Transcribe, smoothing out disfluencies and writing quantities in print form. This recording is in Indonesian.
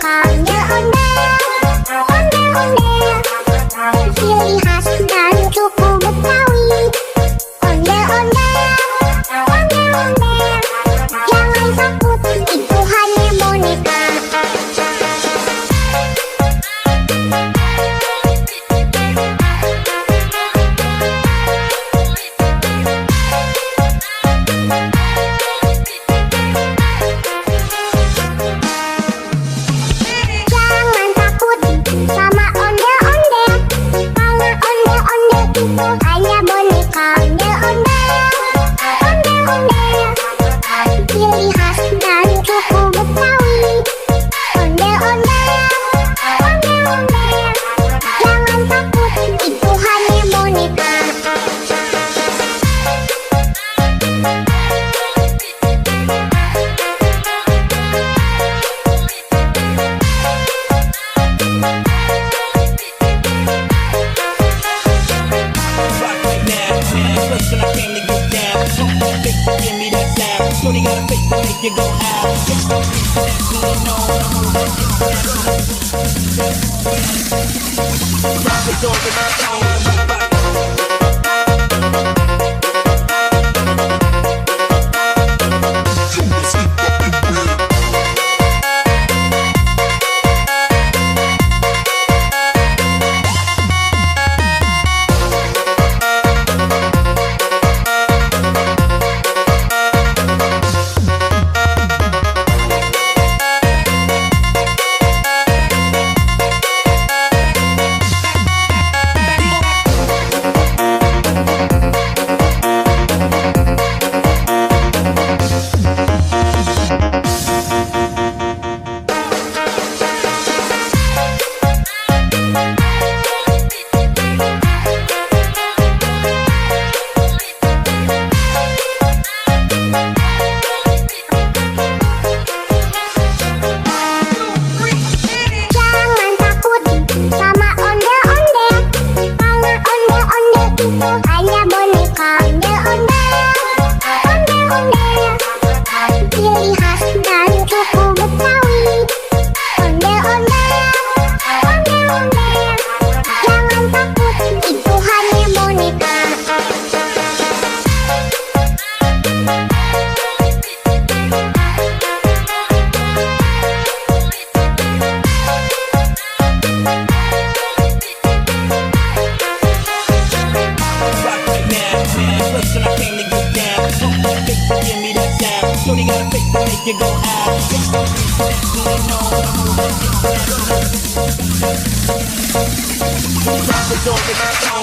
boneka ondel-ondel, ciri khas dan suku Betawi. Ondel-ondel, jangan takut, itu hanya boneka. Hanya boneka ondel-ondel, ciri khas dan suku Betawi. Ondel-ondel, jangan takut, itu hanya boneka. Give me that sound. Shorty got a face to make you go out. Rock the door with my phone. Hanya boneka ondel-ondel, ciri khas dan suku Betawi. Ondel-ondel, jangan takut, itu hanya boneka. Shorty got a face to make you go out. Rock the door with my phone.